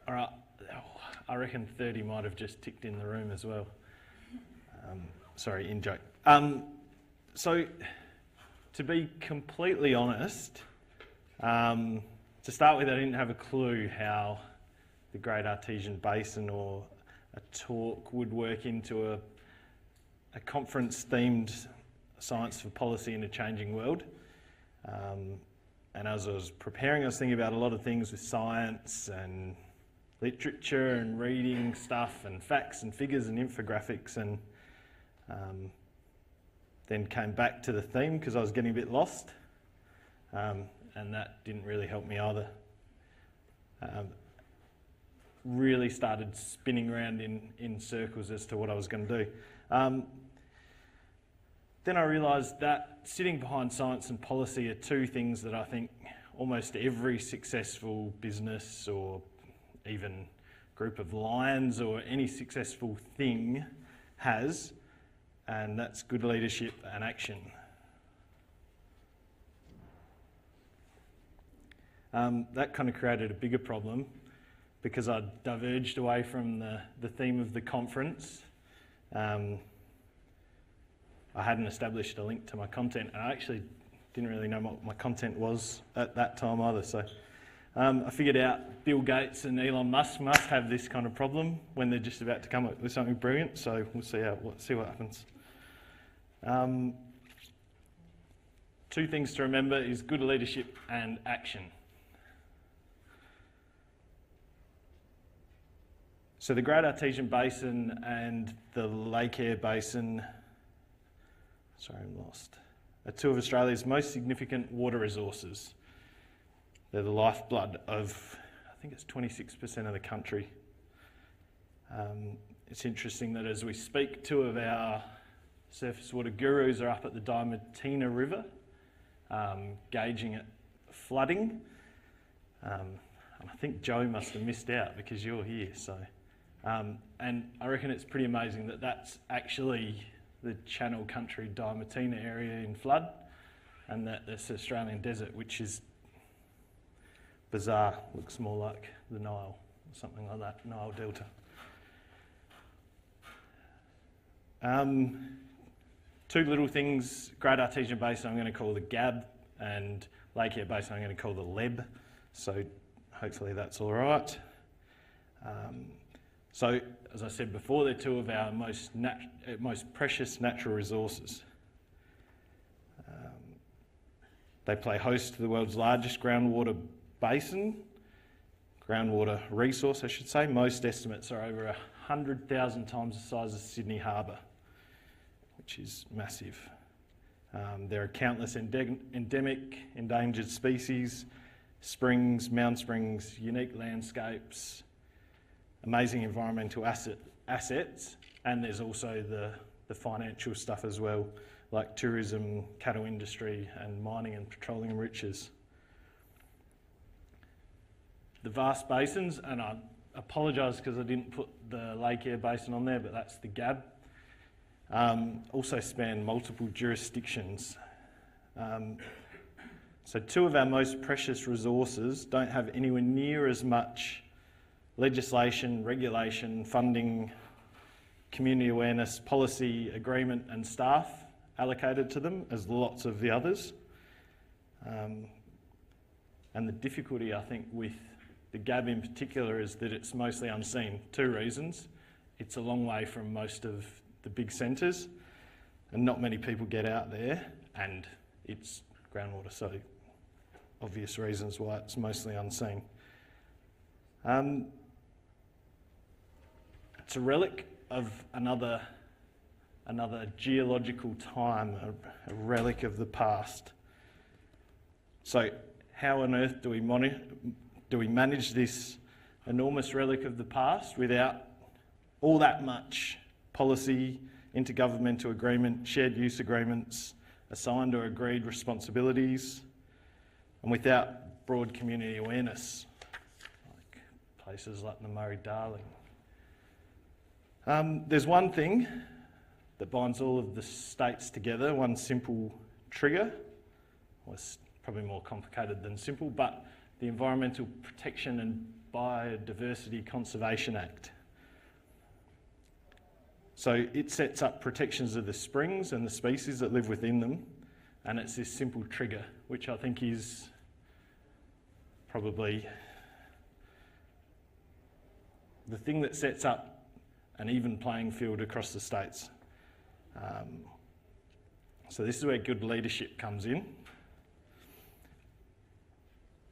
All right, I reckon 30 might have just ticked in the room as well. Sorry, in joke. So, to be completely honest, to start with, I didn't have a clue how the Great Artesian Basin or a talk would work into a conference themed science for policy in a changing world. And as I was preparing, I was thinking about a lot of things with science and literature and reading stuff and facts and figures and infographics, and then came back to the theme because I was getting a bit lost, and that didn't really help me either. Really started spinning around in circles as to what I was going to do. Then I realised that sitting behind science and policy are two things that I think almost every successful business or even group of lions or any successful thing has, and that's good leadership and action. That kind of created a bigger problem because I diverged away from the theme of the conference. I hadn't established a link to my content, and I actually didn't really know what my content was at that time either. So I figured out Bill Gates and Elon Musk must have this kind of problem when they're just about to come up with something brilliant. So we'll see what happens. Two things to remember is good leadership and action. So the Great Artesian Basin and the Lakeya Basin, sorry, I'm lost, are two of Australia's most significant water resources. They're the lifeblood of, I think it's 26% of the country. It's interesting that as we speak, two of our surface water gurus are up at the Diamantina River, gauging it flooding. And I think Joe must have missed out because you're here. So, and I reckon it's pretty amazing that that's actually the Channel Country Diamantina area in flood, and that this Australian desert, which is bizarre, looks more like the Nile, or something like that, Nile Delta. Two little things, Great Artesian Basin I'm going to call the Gab, and Lakeya Basin I'm going to call the Leb, so hopefully that's all right. So, as I said before, they're two of our most precious natural resources. They play host to the world's largest groundwater resource, I should say. Most estimates are over 100,000 times the size of Sydney Harbour, which is massive. There are countless endemic, endangered species, springs, mound springs, unique landscapes, amazing environmental assets, and there's also the financial stuff as well, like tourism, cattle industry, and mining and petroleum riches. The vast basins, and I apologise because I didn't put the Lakeya Basin on there, but that's the Gab, also span multiple jurisdictions. So two of our most precious resources don't have anywhere near as much legislation, regulation, funding, community awareness, policy, agreement and staff allocated to them as lots of the others. And the difficulty, I think, with the Gab in particular is that it's mostly unseen. Two reasons. It's a long way from most of the big centres and not many people get out there, and it's groundwater, so obvious reasons why it's mostly unseen. It's a relic of another geological time, a relic of the past. So how on earth do we manage this enormous relic of the past without all that much policy, intergovernmental agreement, shared use agreements, assigned or agreed responsibilities, and without broad community awareness, like places like the Murray-Darling? There's one thing that binds all of the states together, one simple trigger. Well, it's probably more complicated than simple, but the Environmental Protection and Biodiversity Conservation Act. So it sets up protections of the springs and the species that live within them, and it's this simple trigger, which I think is probably the thing that sets up an even playing field across the states. So this is where good leadership comes in.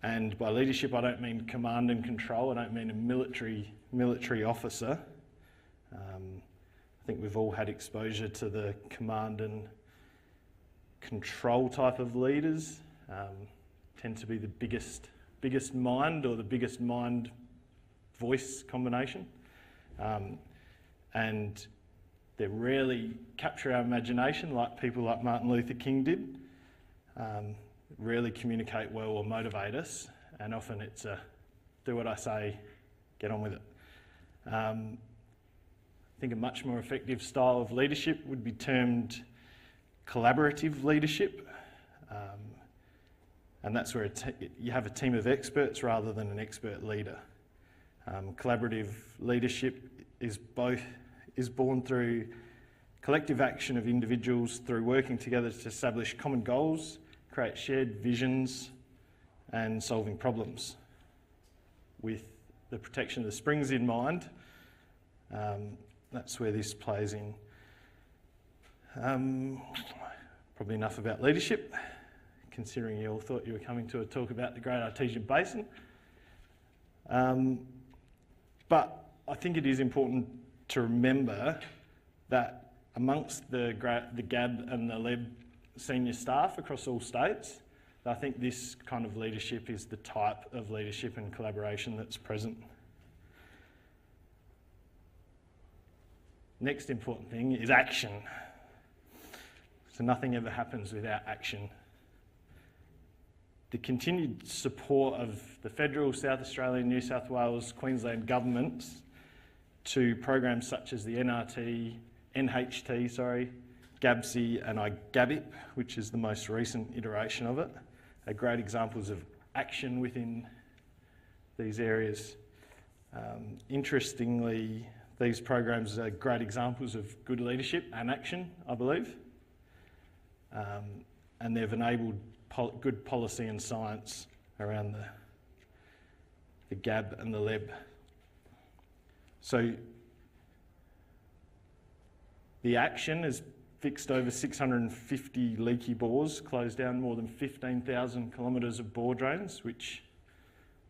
And by leadership, I don't mean command and control. I don't mean a military officer. I think we've all had exposure to the command and control type of leaders. Tend to be the biggest mind or the biggest mind voice combination. And they rarely capture our imagination like people like Martin Luther King did. Rarely communicate well or motivate us, and often it's a do what I say, get on with it. I think a much more effective style of leadership would be termed collaborative leadership, and that's where you have a team of experts rather than an expert leader. Collaborative leadership is born through collective action of individuals through working together to establish common goals, create shared visions, and solving problems. With the protection of the springs in mind, that's where this plays in. Probably enough about leadership, considering you all thought you were coming to a talk about the Great Artesian Basin. But I think it is important to remember that amongst the GAB and the LEB senior staff across all states, I think this kind of leadership is the type of leadership and collaboration that's present. Next important thing is action. So nothing ever happens without action. The continued support of the federal, South Australian, New South Wales, Queensland governments to programs such as the NHT, GABSI and IGABIP, which is the most recent iteration of it, are great examples of action within these areas. Interestingly, these programs are great examples of good leadership and action, I believe, and they've enabled good policy and science around the GAB and the LEB. So the action has fixed over 650 leaky bores, closed down more than 15,000 kilometres of bore drains, which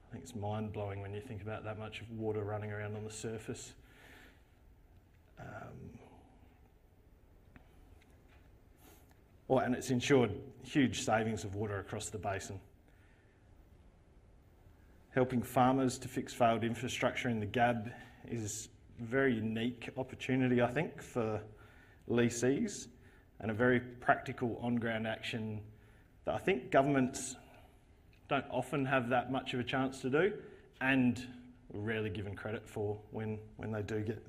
I think is mind-blowing when you think about that much water running around on the surface. And it's ensured huge savings of water across the basin. Helping farmers to fix failed infrastructure in the GAB is a very unique opportunity, I think, for leasees, and a very practical on-ground action that I think governments don't often have that much of a chance to do, and are rarely given credit for when they do get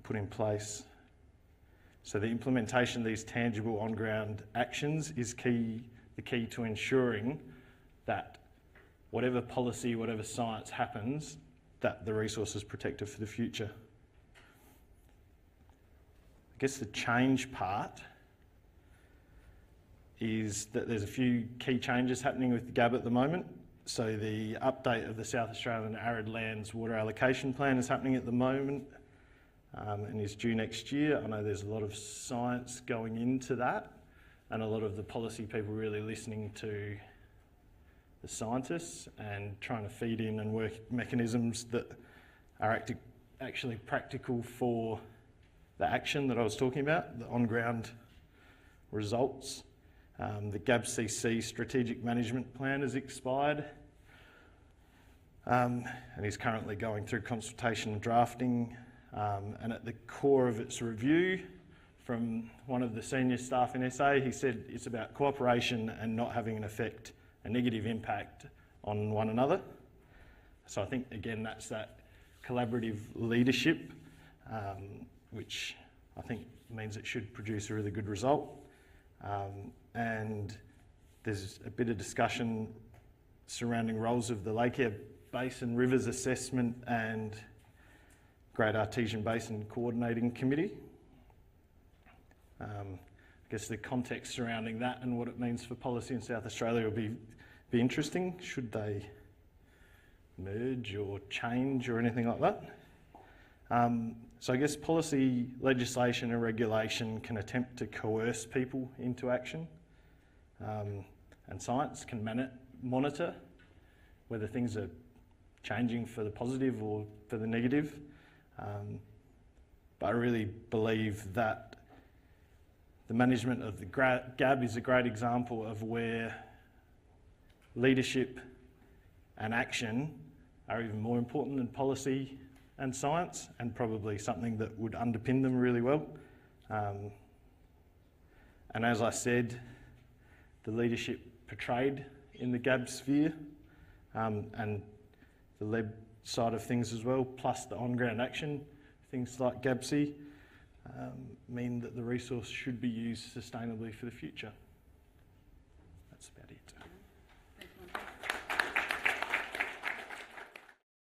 put in place. So the implementation of these tangible on-ground actions is the key to ensuring that whatever policy, whatever science happens, that the resource is protected for the future. I guess the change part is that there's a few key changes happening with the GAB at the moment. So the update of the South Australian Arid Lands Water Allocation Plan is happening at the moment and is due next year. I know there's a lot of science going into that and a lot of the policy people really listening to the scientists and trying to feed in and work mechanisms that are actually practical for the action that I was talking about, the on-ground results. The GABCC Strategic Management Plan has expired and is currently going through consultation and drafting. And at the core of its review, from one of the senior staff in SA, he said it's about cooperation and not having a negative impact on one another. So I think, again, that's that collaborative leadership, which I think means it should produce a really good result. And there's a bit of discussion surrounding roles of the Lakeya Basin Rivers Assessment and Great Artesian Basin Coordinating Committee. I guess the context surrounding that and what it means for policy in South Australia will be interesting. Should they merge or change or anything like that? So I guess policy, legislation and regulation can attempt to coerce people into action, and science can monitor whether things are changing for the positive or for the negative. But I really believe that the management of the GAB is a great example of where leadership and action are even more important than policy and science, and probably something that would underpin them really well. And as I said, the leadership portrayed in the GAB sphere and the lab side of things as well, plus the on-ground action, things like GABC, mean that the resource should be used sustainably for the future. That's about it.